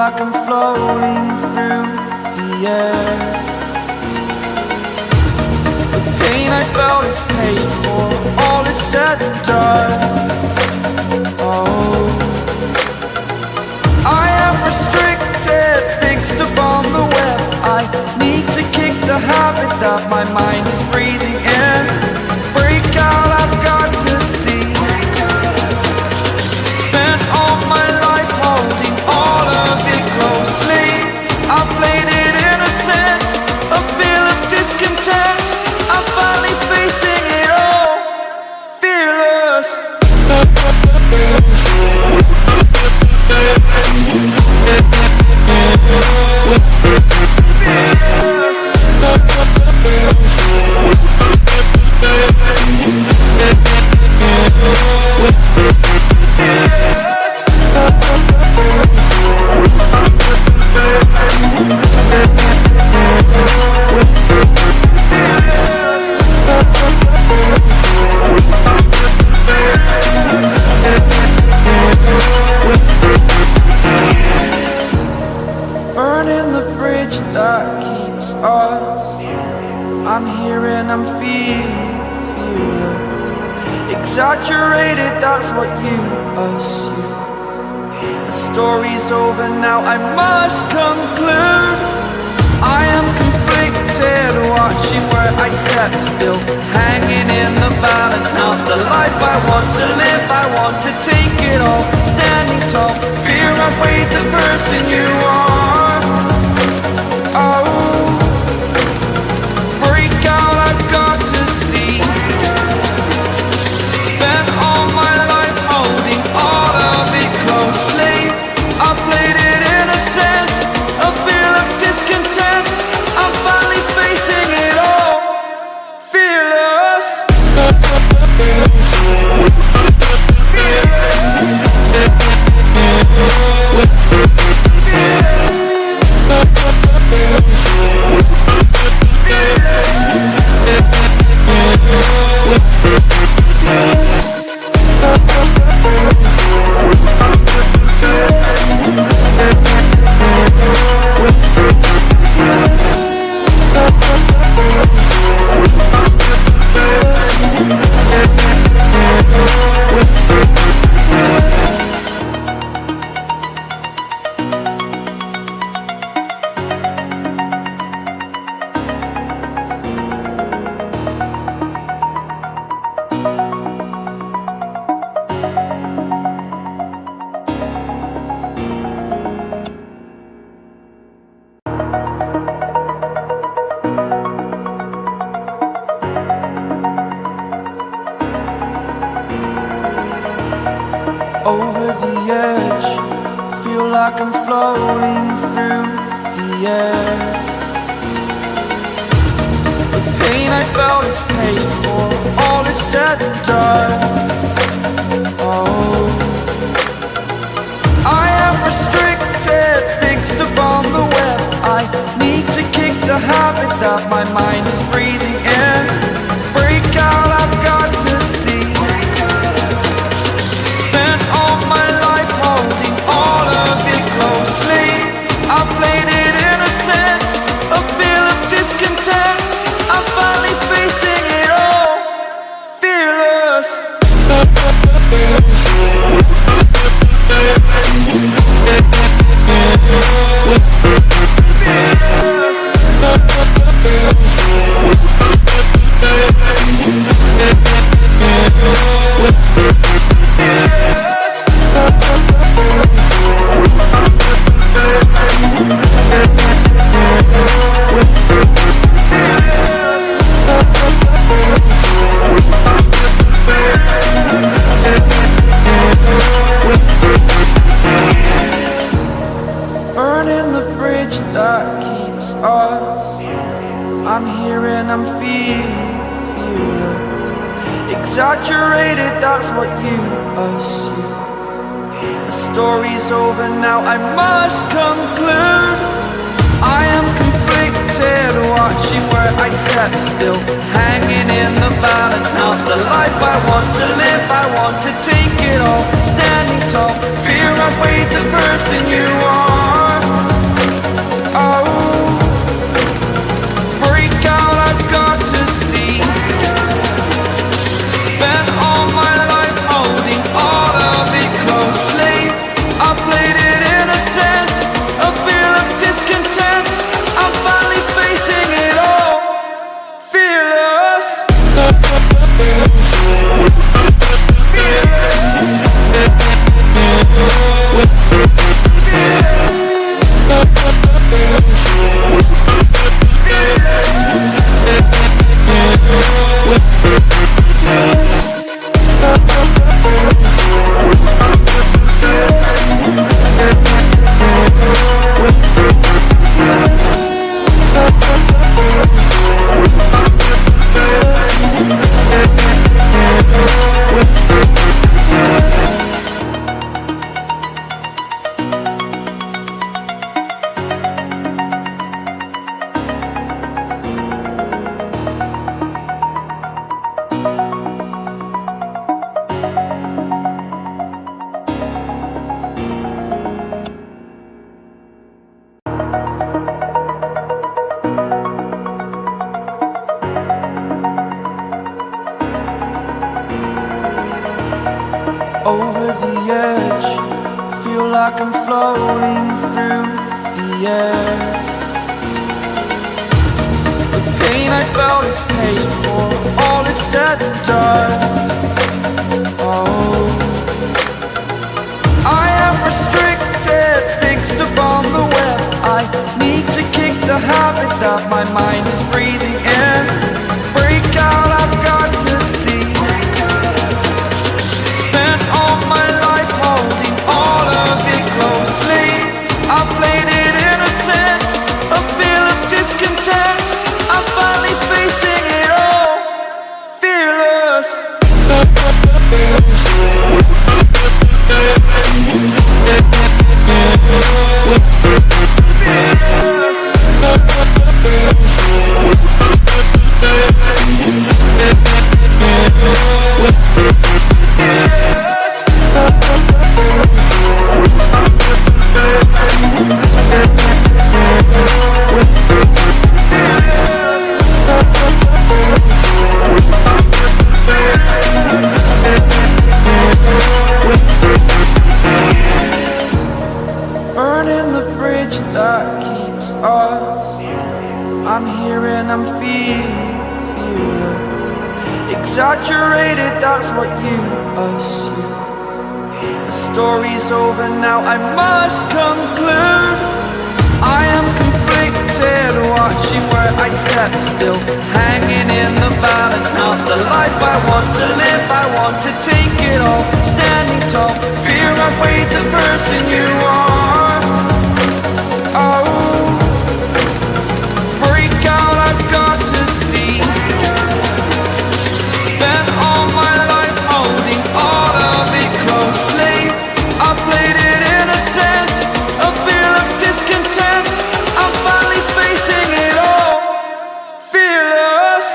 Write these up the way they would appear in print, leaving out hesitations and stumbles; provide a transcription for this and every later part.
like I'm floating through the air. The pain I felt is paid for, all is said and done. Oh, I am restricted, fixed upon the web. I need to kick the habit that my mind is breathing in. Break out, I've got to see. Spent all my life holding all of it closely. I played it innocent, a feel of discontent. I'm finally facing it all, fearless. Burning the bridge that keeps us. I'm here and I'm feeling fearless. Exaggerated, that's what you assume. The story's over now, I must conclude. I am conflicted, watching where I step still, hanging in the balance. Not the life I want to live, I want to take it all. Standing tall, fear I've weighed the person you are. Oh, break out, I've got to see. Spent all my life holding all of it closely. I played it innocent, a feel of discontent. I'm finally facing it all, fearless. Over the edge, feel like I'm floating through the air. The pain I felt is paid for, all is said and done. Oh, I am restricted, fixed upon the web. I need to kick the habit that my mind is breathing in. Break out, I've got to see. Spent all my life holding all of it closely. I played it innocent, a feel of discontent. I'm finally facing it all, fearless. Burning the bridge that keeps us. I'm here and I'm feeling fearless. Exaggerated, that's what you assume. The story's over now, I must conclude. I am conflicted, watching where I step still, hanging in the balance. Not the life I want to live, I want to take it all. Standing tall, fear I've weighed the person you are. like I'm floating through the air. The pain I felt is paid for, all is said and done. Oh, I am restricted, fixed upon the web. I need to kick the habit that my mind is breathing in. Break out, I've got to see. Spent all my life holding all of it closely. I played it innocent, a feel of discontent. I'm finally facing it all, fearless. Burning the bridge that keeps us. I'm here and I'm feeling fearless. Exaggerated, that's what you assume. The story's over now, I must conclude. I am conflicted, watching where I step still, hanging in the balance. Not the life I want to live, I want to take it all. Standing tall, fear outweighed the person you are. Oh, break out, I've got to see. Spent all my life holding all of it closely. I played it innocent, a feel of discontent. I'm finally facing it all, fearless.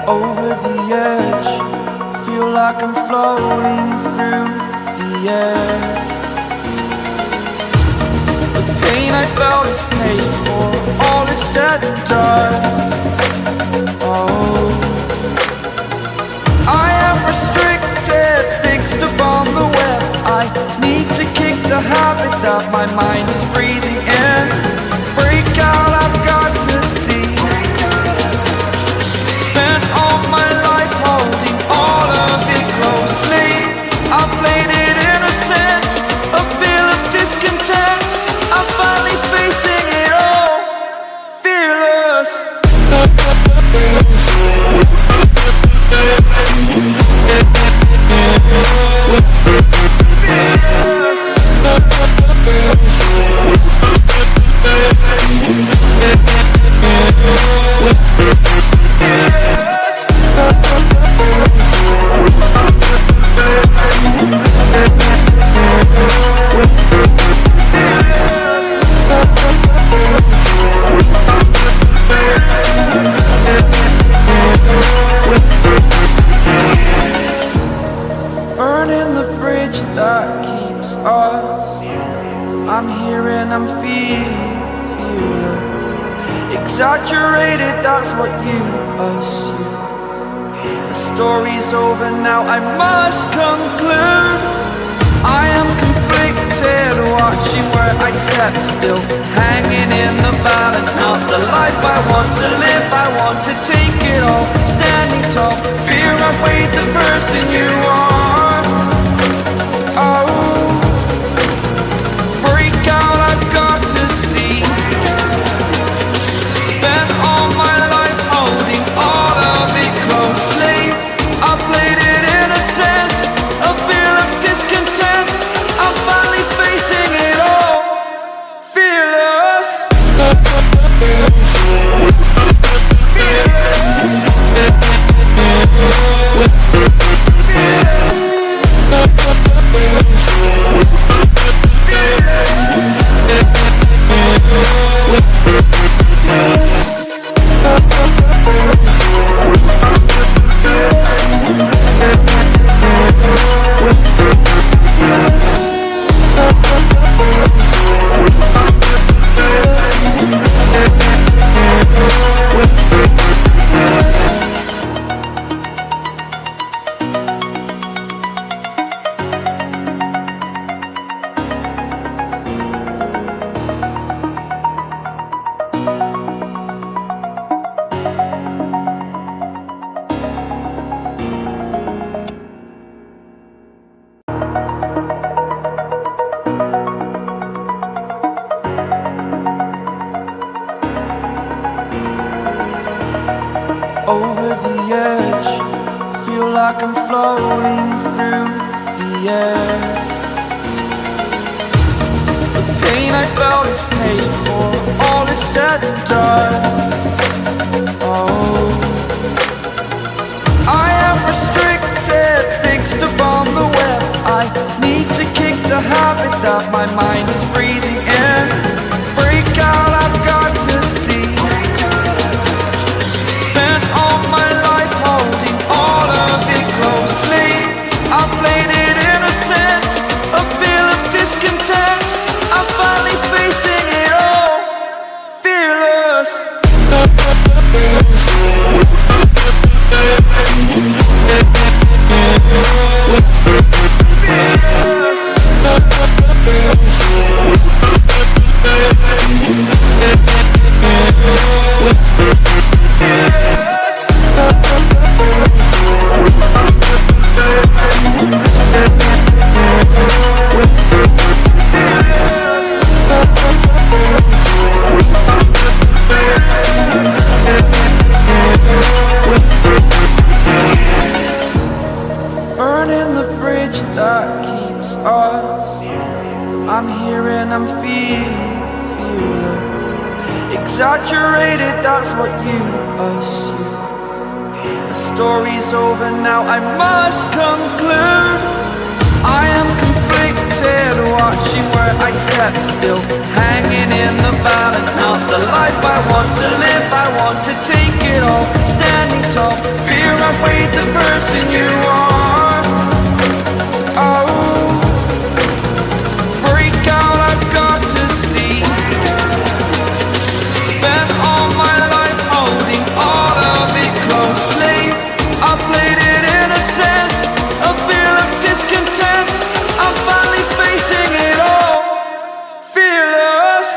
Over the edge, feel like I'm floating through the air. The pain I felt is paid for, all is said and done. Oh, I am restricted, fixed upon the web. I need to kick the habit that my mind is breathing in. Break out, I've got to see. Spent all my life holding all of it closely. I played it innocent, a feel of discontent. I'm finally facing it all, fearless. Burning the bridge that keeps us. I'm here and I'm feeling fearless. Exaggerated, that's what you assume. The story's over now, I must conclude. I am conflicted, watching where I step still, hanging in the balance. Not the life I want to live, I want to take it all. Standing tall, fear outweighed the person you are. edge, feel like I'm floating through the air. The pain I felt is paid for, all is said and done. Oh, I am restricted, fixed upon the web. I need to kick the habit that my mind is breathing in. Break out, I've got to see. Spent all my life holding all of it closely. I played it innocent, a feel of discontent. I'm finally facing it all, fearless. Burning the bridge that keeps us. I'm here and I'm feeling fearless. Exaggerated, that's what you assume. The story's over now, I must conclude. I am conflicted, watching where I step still, hanging in the balance. Not the life I want to live, I want to take it all. Standing tall, fear outweighed the person you are. Oh, break out, I've got to see. Spent all my life holding all of it closely. I played it innocent, a feel of discontent. I'm finally facing it all, fearless.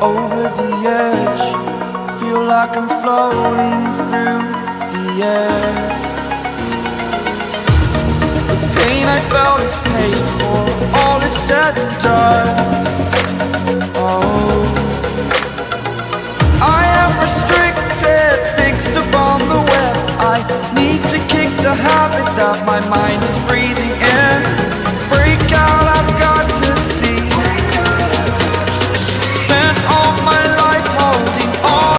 Over the edge, feel like I'm floating through the air. The pain I felt is paid for, all is said and done. Oh, I am restricted, fixed upon the web. I need to kick the habit that my